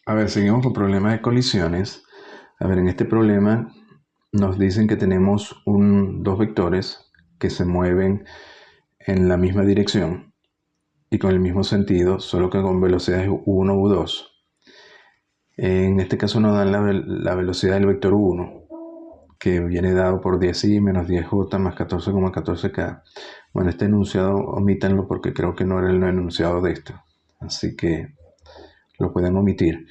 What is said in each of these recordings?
A ver, seguimos con problemas de colisiones. A ver, en este problema nos dicen que tenemos dos vectores que se mueven en la misma dirección y con el mismo sentido, solo que con velocidades u1 u2. En este caso nos dan la velocidad del vector u1, que viene dado por 10i menos 10j más 14,14k. Bueno, este enunciado omítanlo porque creo que no era el enunciado de esto, así que lo pueden omitir.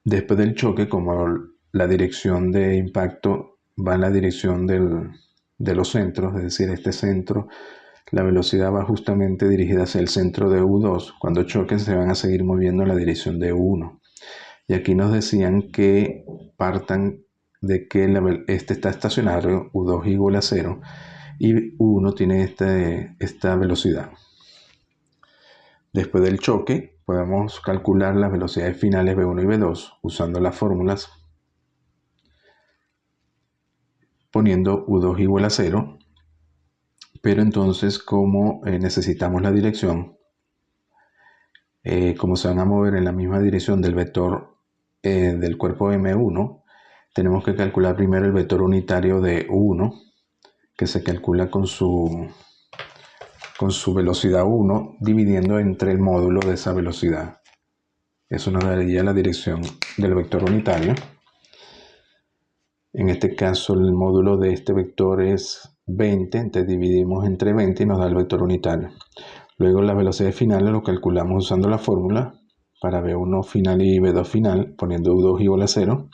Después del choque, como la dirección de impacto va en la dirección de los centros, es decir, este centro, la velocidad va justamente dirigida hacia el centro de U2. Cuando choquen se van a seguir moviendo en la dirección de U1. Y aquí nos decían que partan de que este está estacionario, U2 igual a 0, y U1 tiene esta velocidad. Después del choque, podemos calcular las velocidades finales V1 y V2 usando las fórmulas, poniendo U2 igual a 0, pero entonces como necesitamos la dirección, como se van a mover en la misma dirección del vector del cuerpo M1, tenemos que calcular primero el vector unitario de U1, que se calcula con su velocidad 1 dividiendo entre el módulo de esa velocidad. Eso nos daría la dirección del vector unitario. En este caso el módulo de este vector es 20, entonces dividimos entre 20 y nos da el vector unitario. Luego las velocidades finales lo calculamos usando la fórmula para V1 final y V2 final, poniendo U2 igual a 0.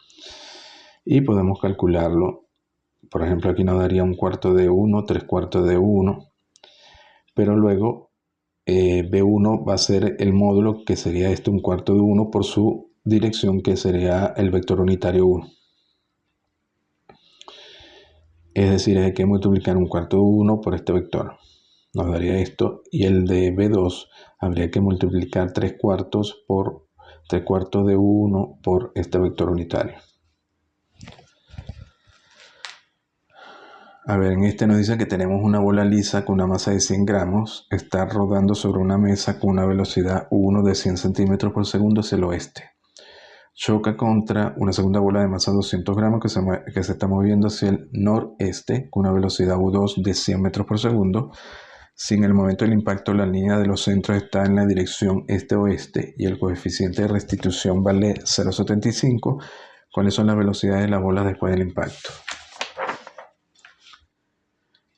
Y podemos calcularlo. Por ejemplo, aquí nos daría un cuarto de 1, 3/4 de 1. Pero luego B1 va a ser el módulo que sería un cuarto de 1 por su dirección, que sería el vector unitario 1. Es decir, hay que multiplicar un cuarto de 1 por este vector. Nos daría esto. Y el de B2 habría que multiplicar 3/4 por 3/4 de 1 por este vector unitario. A ver, en este nos dice que tenemos una bola lisa con una masa de 100 gramos. Está rodando sobre una mesa con una velocidad 1 de 100 centímetros por segundo hacia el oeste. Choca contra una segunda bola de masa de 200 gramos que se está moviendo hacia el noreste con una velocidad U2 de 100 metros por segundo. Si en el momento del impacto la línea de los centros está en la dirección este-oeste y el coeficiente de restitución vale 0,75, ¿cuáles son las velocidades de las bolas después del impacto?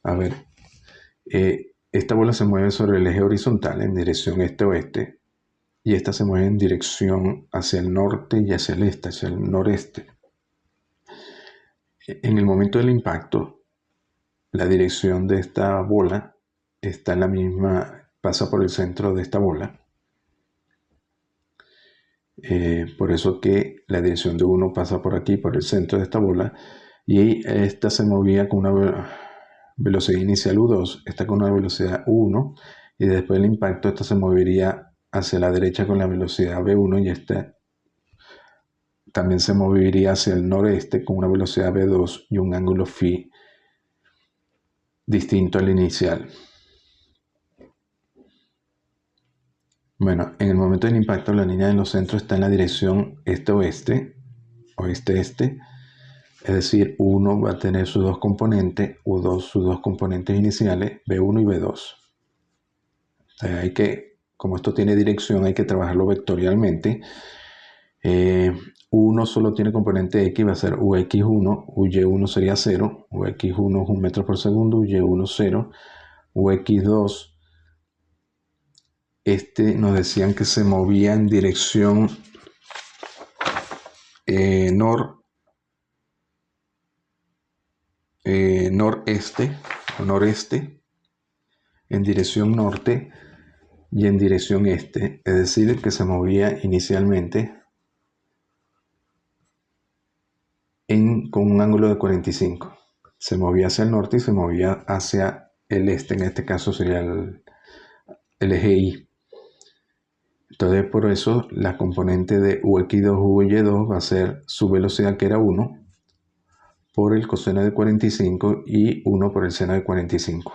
A ver, esta bola se mueve sobre el eje horizontal en dirección este-oeste y esta se mueve en dirección hacia el norte y hacia el este, hacia el noreste. En el momento del impacto, la dirección de esta bola está en la misma, pasa por el centro de esta bola. Por eso que la dirección de 1 pasa por aquí, por el centro de esta bola, y esta se movía con una velocidad inicial U2, esta con una velocidad U1, y después del impacto esta se movería hacia la derecha con la velocidad V1 y esta también se movería hacia el noreste con una velocidad V2 y un ángulo φ distinto al inicial. Bueno, en el momento del impacto la línea de los centros está en la dirección este-oeste, oeste-este, es decir, U1 va a tener sus dos componentes, U2 sus dos componentes iniciales, V1 y V2. Como esto tiene dirección, hay que trabajarlo vectorialmente. U1 solo tiene componente X, va a ser UX1, UY1 sería 0, UX1 es 1 metro por segundo, UY1 0, UX2, nos decían que se movía en dirección noreste, en dirección norte y en dirección este, es decir, que se movía inicialmente con un ángulo de 45. Se movía hacia el norte y se movía hacia el este, en este caso sería el eje Y. Entonces, por eso la componente de UX2 UY2 va a ser su velocidad, que era 1, por el coseno de 45 y 1 por el seno de 45.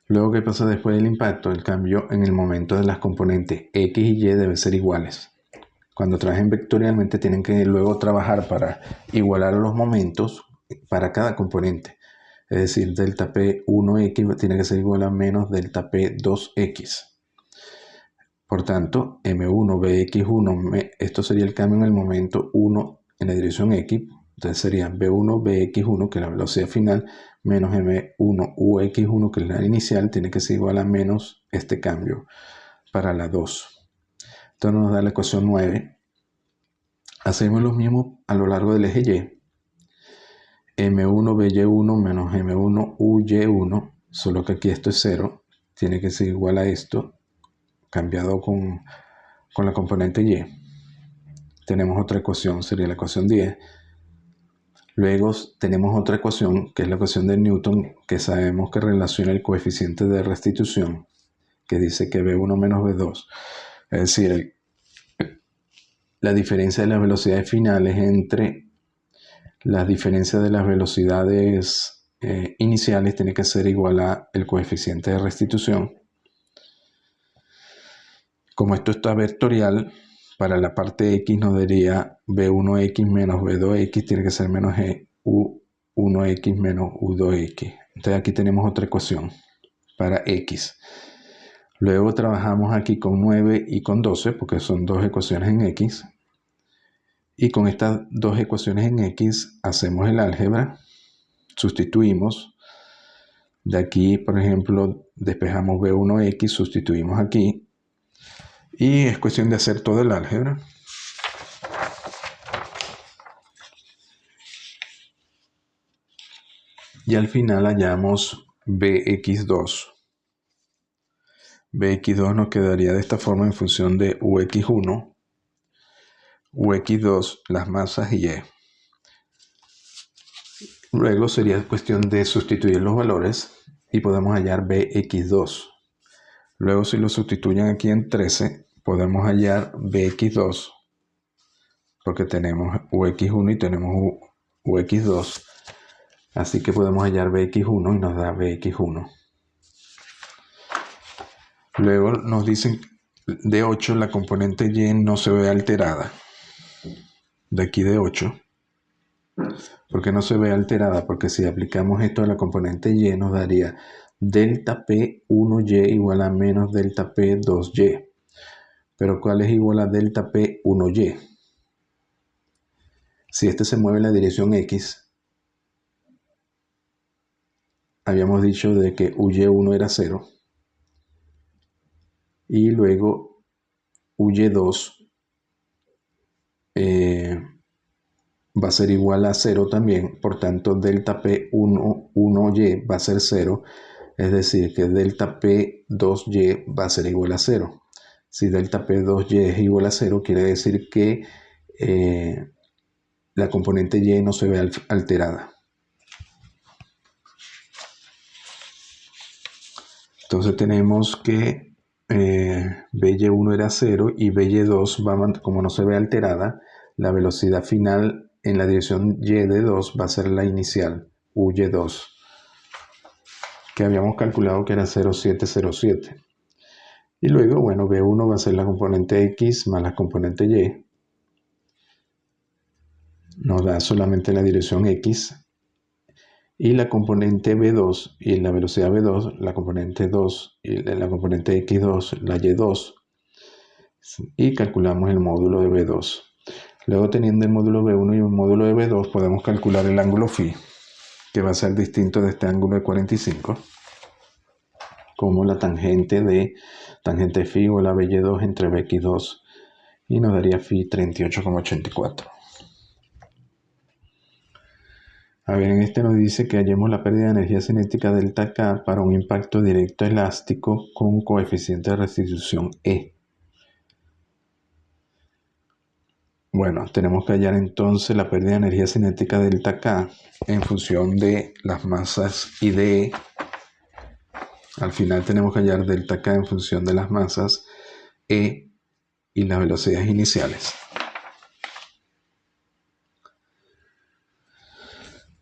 Luego, ¿qué pasa después del impacto? El cambio en el momento de las componentes X y Y deben ser iguales. Cuando trabajen vectorialmente tienen que luego trabajar para igualar los momentos para cada componente. Es decir, delta P1X tiene que ser igual a menos delta P2X. Por tanto, M1Bx1, esto sería el cambio en el momento 1 en la dirección X. Entonces sería B1Bx1, que es la velocidad final, menos M1Ux1, que es la inicial, tiene que ser igual a menos este cambio para la 2. Entonces nos da la ecuación 9. Hacemos lo mismo a lo largo del eje Y. M1By1 menos M1Uy1, solo que aquí esto es 0, tiene que ser igual a esto, cambiado con la componente Y. Tenemos otra ecuación, sería la ecuación 10. Luego tenemos otra ecuación, que es la ecuación de Newton, que sabemos que relaciona el coeficiente de restitución, que dice que V1 menos V2. Es decir, la diferencia de las velocidades finales entre las diferencias de las velocidades iniciales tiene que ser igual a el coeficiente de restitución. Como esto está vectorial, para la parte X nos daría V1X menos V2X tiene que ser menos U1X menos U2X. Entonces aquí tenemos otra ecuación para X. Luego trabajamos aquí con 9 y con 12 porque son dos ecuaciones en X. Y con estas dos ecuaciones en X hacemos el álgebra, sustituimos. De aquí, por ejemplo, despejamos V1X, sustituimos aquí. Y es cuestión de hacer todo el álgebra. Y al final hallamos Bx2. Bx2 nos quedaría de esta forma en función de Ux1, Ux2, las masas y Y. Luego sería cuestión de sustituir los valores y podemos hallar Bx2. Luego si lo sustituyen aquí en 13, podemos hallar Bx2, porque tenemos Ux1 y tenemos Ux2. Así que podemos hallar Bx1 y nos da Bx1. Luego nos dicen de 8 la componente Y no se ve alterada. De aquí de 8. ¿Por qué no se ve alterada? Porque si aplicamos esto a la componente Y nos daría delta P1Y igual a menos delta P2Y. Pero ¿cuál es igual a delta P1Y? Si este se mueve en la dirección X, habíamos dicho de que Uy1 era 0. Y luego Uy2 va a ser igual a 0 también. Por tanto, delta P1Y va a ser 0. Es decir, que delta P2Y va a ser igual a 0. Si delta P2Y es igual a 0, quiere decir que la componente Y no se ve alterada. Entonces tenemos que By1 era 0 y By2, como no se ve alterada, la velocidad final en la dirección Y de 2 va a ser la inicial, Uy2, que habíamos calculado que era 0,707. Y luego, bueno, B1 va a ser la componente X más la componente Y. Nos da solamente la dirección X. Y la componente B2 y la velocidad B2, la componente 2 y la componente X2, la Y2. Y calculamos el módulo de B2. Luego, teniendo el módulo B1 y un módulo de B2, podemos calcular el ángulo φ, que va a ser distinto de este ángulo de 45, como la tangente φ o la By2 entre Bx2, y nos daría φ 38,84. A ver, en este nos dice que hallemos la pérdida de energía cinética delta K para un impacto directo elástico con coeficiente de restitución E. Bueno, tenemos que hallar entonces la pérdida de energía cinética delta K en función de las masas y de E. Al final tenemos que hallar delta K en función de las masas E y las velocidades iniciales.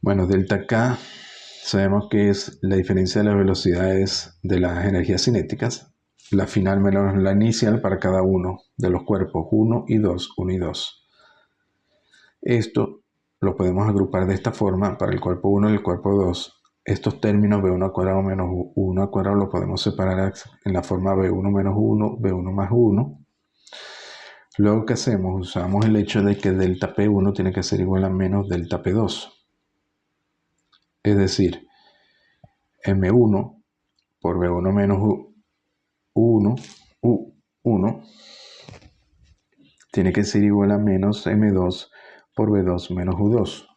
Bueno, delta K Sabemos que es la diferencia de las velocidades de las energías cinéticas, la final menos la inicial para cada uno de los cuerpos 1 y 2, 1 y 2. Esto lo podemos agrupar de esta forma para el cuerpo 1 y el cuerpo 2. Estos términos b1 al cuadrado menos u1 al cuadrado lo podemos separar en la forma b1 menos 1, b1 más 1. Luego, ¿qué hacemos? Usamos el hecho de que delta P1 tiene que ser igual a menos delta P2. Es decir, M1 por B1 menos U1, U1 tiene que ser igual a menos M2 por B2 menos U2.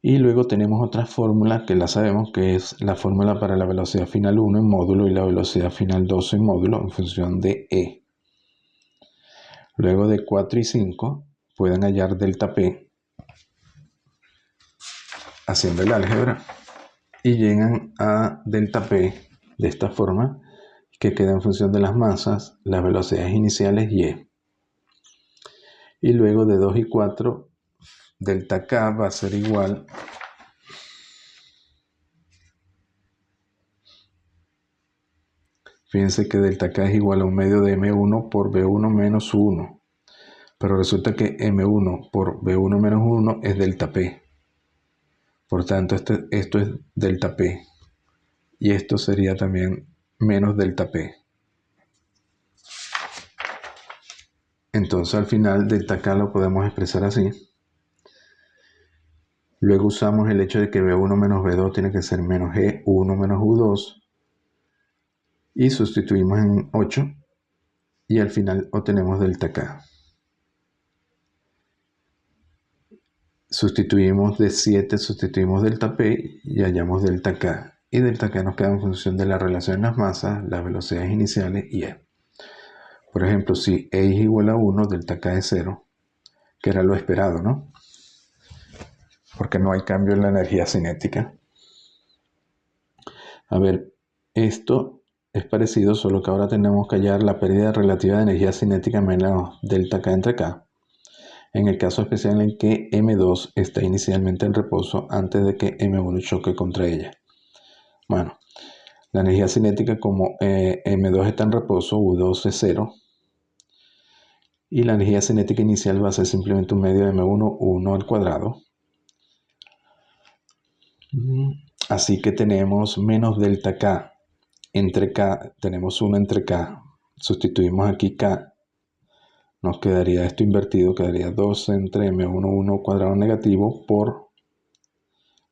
Y luego tenemos otra fórmula que la sabemos, que es la fórmula para la velocidad final 1 en módulo y la velocidad final 2 en módulo en función de E. Luego de 4 y 5 pueden hallar delta P haciendo el álgebra y llegan a delta P de esta forma, que queda en función de las masas, las velocidades iniciales y E. Y luego de 2 y 4, delta K va a ser igual fíjense que delta K es igual a un medio de M1 por B1 menos 1. Pero resulta que M1 por B1 menos 1 es delta P. Por tanto, esto es delta P. Y esto sería también menos delta P. Entonces al final delta K lo podemos expresar así. Luego usamos el hecho de que B1 menos B2 tiene que ser menos E1 menos U2. Y sustituimos en 8. Y al final obtenemos delta K. Sustituimos de 7, sustituimos delta P y hallamos delta K. Y delta K nos queda en función de la relación en las masas, las velocidades iniciales y E. Por ejemplo, si E es igual a 1, delta K es 0, que era lo esperado, ¿no? Porque no hay cambio en la energía cinética. A ver, esto es parecido, solo que ahora tenemos que hallar la pérdida relativa de energía cinética menos delta K entre K, en el caso especial en que M2 está inicialmente en reposo antes de que M1 choque contra ella. Bueno, la energía cinética como M2 está en reposo, U2 es 0, y la energía cinética inicial va a ser simplemente un medio de M1, 1 al cuadrado. Así que tenemos menos delta K entre K, tenemos 1 entre K, sustituimos aquí K, nos quedaría esto invertido, quedaría 2 entre M1, 1 cuadrado negativo por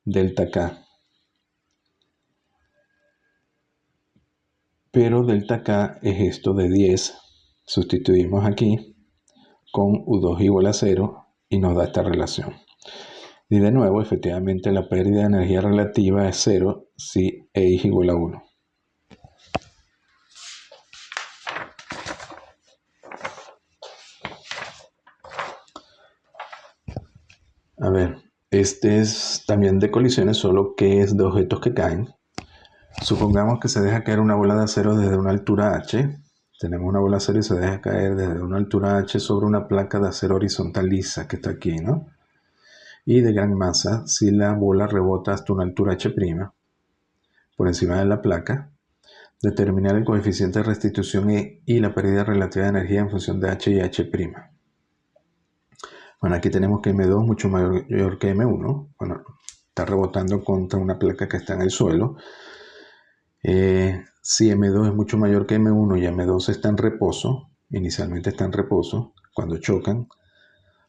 delta K. Pero delta K es esto de 10, sustituimos aquí con U2 igual a 0 y nos da esta relación. Y de nuevo, efectivamente, la pérdida de energía relativa es 0 si E es igual a 1. A ver, este es también de colisiones, solo que es de objetos que caen. Supongamos que se deja caer una bola de acero desde una altura h. Tenemos una bola de acero y se deja caer desde una altura h sobre una placa de acero horizontal lisa que está aquí, ¿no? Y de gran masa, si la bola rebota hasta una altura h' por encima de la placa, determinar el coeficiente de restitución E y la pérdida relativa de energía en función de h y h'. Bueno, aquí tenemos que M2 es mucho mayor que M1. Bueno, está rebotando contra una placa que está en el suelo. Si M2 es mucho mayor que M1 y M2 está en reposo, inicialmente está en reposo, cuando chocan,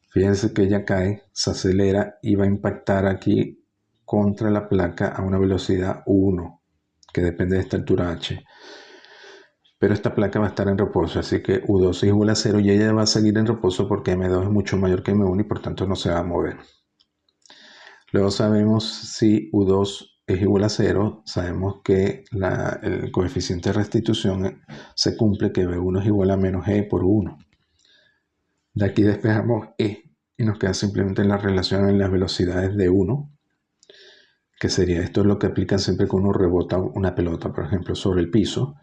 fíjense que ella cae, se acelera y va a impactar aquí contra la placa a una velocidad U1, que depende de esta altura h. Pero esta placa va a estar en reposo, así que U2 es igual a 0 y ella va a seguir en reposo porque M2 es mucho mayor que M1 y por tanto no se va a mover. Luego sabemos si U2 es igual a 0, sabemos que el coeficiente de restitución se cumple, que B1 es igual a menos E por 1. De aquí despejamos E y nos queda simplemente la relación en las velocidades de 1, que sería esto es lo que aplican siempre cuando uno rebota una pelota, por ejemplo, sobre el piso.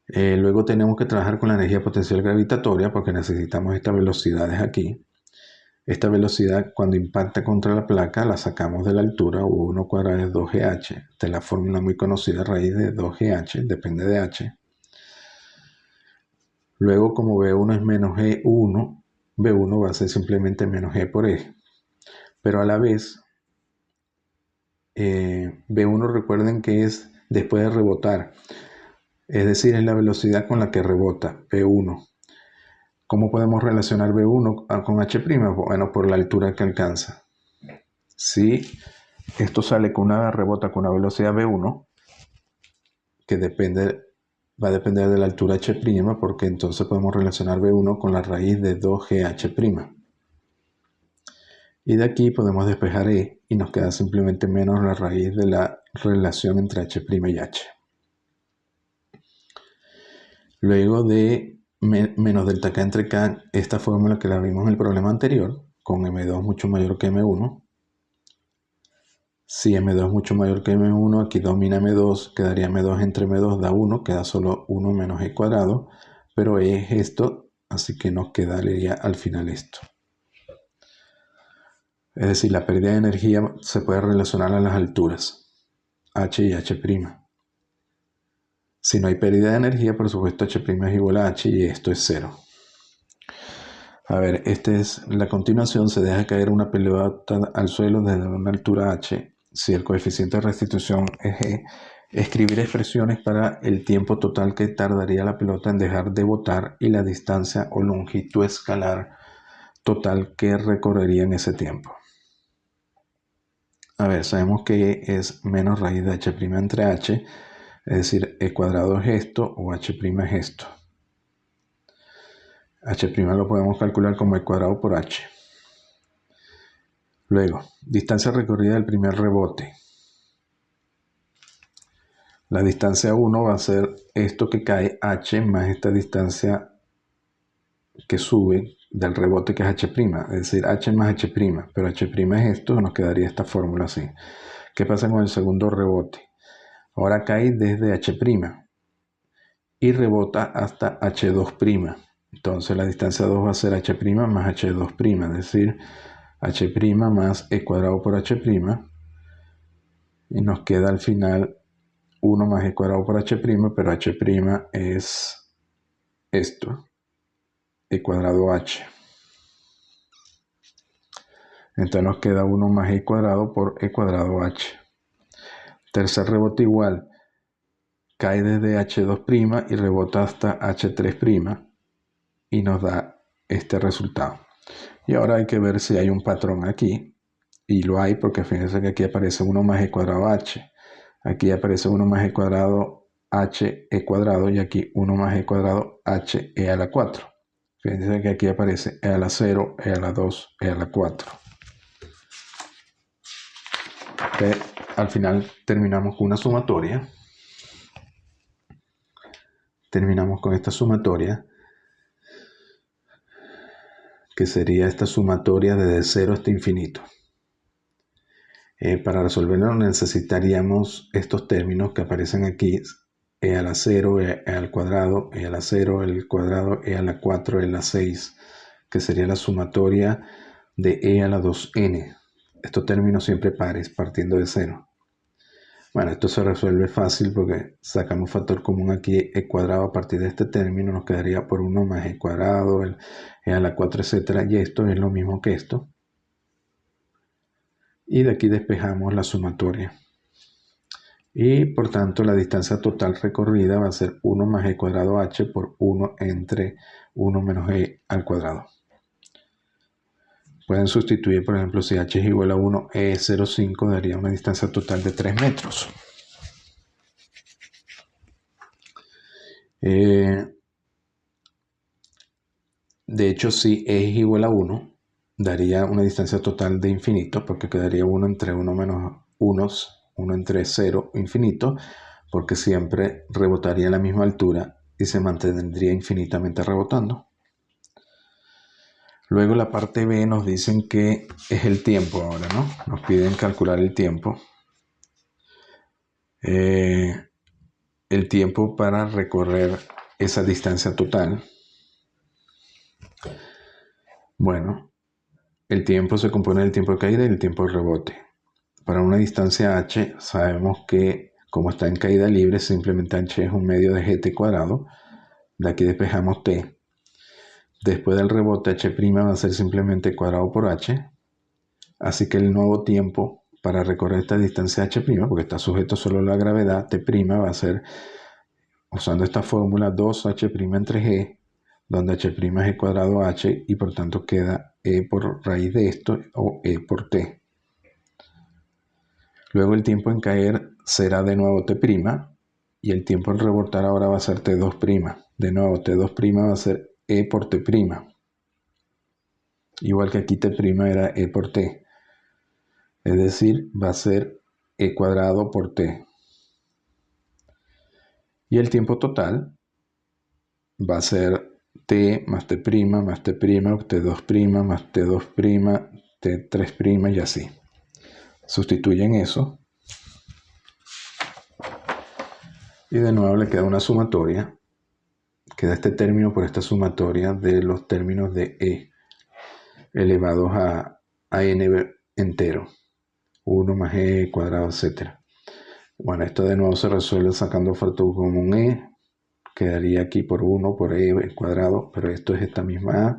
Luego tenemos que trabajar con la energía potencial gravitatoria porque necesitamos estas velocidades aquí. Esta velocidad cuando impacta contra la placa la sacamos de la altura, U1 cuadrado es 2GH. Esta es la fórmula muy conocida, raíz de 2GH, depende de H. Luego, como B1 es menos E1, B1 va a ser simplemente menos G por E. Pero a la vez, B1 recuerden que es después de rebotar. Es decir, es la velocidad con la que rebota, B1. ¿Cómo podemos relacionar B1 con H'? Bueno, por la altura que alcanza. Si esto sale con una rebota con una velocidad B1, que va a depender de la altura H', porque entonces podemos relacionar B1 con la raíz de 2GH'. Y de aquí podemos despejar E y nos queda simplemente menos la raíz de la relación entre H' y H. Luego de menos delta K entre K, esta fórmula que la vimos en el problema anterior, con M2 mucho mayor que M1. Si M2 es mucho mayor que M1, aquí domina M2, quedaría M2 entre M2 da 1, queda solo 1 menos E cuadrado, pero E es esto, así que nos quedaría al final esto. Es decir, la pérdida de energía se puede relacionar a las alturas, H y H'. Si no hay pérdida de energía, por supuesto H' es igual a H y esto es 0. A ver, esta es la continuación, se deja caer una pelota al suelo desde una altura H. Si el coeficiente de restitución es G, escribir expresiones para el tiempo total que tardaría la pelota en dejar de botar y la distancia o longitud escalar total que recorrería en ese tiempo. A ver, sabemos que es menos raíz de H' entre H, es decir, E cuadrado es esto o H' es esto. H' lo podemos calcular como E cuadrado por H. Luego, distancia recorrida del primer rebote. La distancia 1 va a ser esto que cae H más esta distancia que sube del rebote que es H', es decir, H más H', pero H' es esto, nos quedaría esta fórmula así. ¿Qué pasa con el segundo rebote? Ahora cae desde H' y rebota hasta H2'. Entonces la distancia 2 va a ser H' más H2', es decir, H' más E cuadrado por H', y nos queda al final 1 más E cuadrado por H', pero H' es esto, E cuadrado H. Entonces nos queda 1 más E cuadrado por E cuadrado H. Tercer rebote igual, cae desde H2' y rebota hasta H3' y nos da este resultado. Y ahora hay que ver si hay un patrón aquí, y lo hay porque fíjense que aquí aparece 1 más E cuadrado H. Aquí aparece 1 más E cuadrado H E cuadrado y aquí 1 más E cuadrado H E a la 4. Fíjense que aquí aparece E a la 0, E a la 2, E a la 4. Al final terminamos con una sumatoria. Terminamos con esta sumatoria, que sería esta sumatoria desde 0 hasta infinito. Para resolverlo necesitaríamos estos términos que aparecen aquí, E a la 0, E al cuadrado, E a la 0, el cuadrado, E a la 4, E a la 6, que sería la sumatoria de E a la 2n. Estos términos siempre pares, partiendo de 0. Bueno, esto se resuelve fácil porque sacamos factor común aquí, E cuadrado a partir de este término, nos quedaría por 1 más E cuadrado, E a la 4, etc. Y esto es lo mismo que esto. Y de aquí despejamos la sumatoria. Y por tanto la distancia total recorrida va a ser 1 más E cuadrado H por 1 entre 1 menos E al cuadrado. Pueden sustituir, por ejemplo, si H es igual a 1, E es 0,5 daría una distancia total de 3 metros. De hecho, si E es igual a 1, daría una distancia total de infinito, porque quedaría 1 entre 1 menos 1 entre 0, infinito, porque siempre rebotaría a la misma altura y se mantendría infinitamente rebotando. Luego la parte B nos dicen que es el tiempo ahora, ¿no? Nos piden calcular el tiempo. El tiempo para recorrer esa distancia total. Bueno, el tiempo se compone del tiempo de caída y del tiempo de rebote. Para una distancia h, sabemos que como está en caída libre, simplemente h es un medio de gt cuadrado. De aquí despejamos t. Después del rebote, h' va a ser simplemente cuadrado por h. Así que el nuevo tiempo para recorrer esta distancia h', porque está sujeto solo a la gravedad, t' va a ser, usando esta fórmula, 2h' entre g, donde h' es g cuadrado h, y por tanto queda e por raíz de esto, o e por t. Luego el tiempo en caer será de nuevo t', y el tiempo en rebotar ahora va a ser t2'. De nuevo, t2' va a ser e por t'. Igual que aquí t' era e por t. Es decir, va a ser e cuadrado por t. Y el tiempo total va a ser t más t' más t', t2' más t2', t3' y así. Sustituyen eso. Y de nuevo le queda una sumatoria. Queda este término por esta sumatoria de los términos de e elevados a n entero. 1 más e cuadrado, etc. Bueno, esto de nuevo se resuelve sacando factor común e. Quedaría aquí por 1 por e cuadrado, pero esto es esta misma a.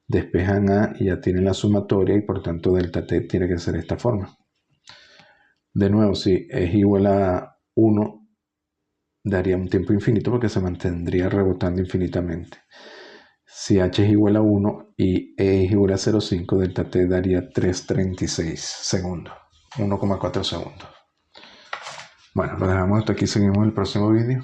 Despejan a y ya tienen la sumatoria y por tanto delta t tiene que ser de esta forma. De nuevo, si es igual a 1, daría un tiempo infinito porque se mantendría rebotando infinitamente. Si h es igual a 1 y e es igual a 0,5, delta t daría 3,36 segundos, 1,4 segundos. Bueno, lo dejamos hasta aquí, seguimos en el próximo vídeo.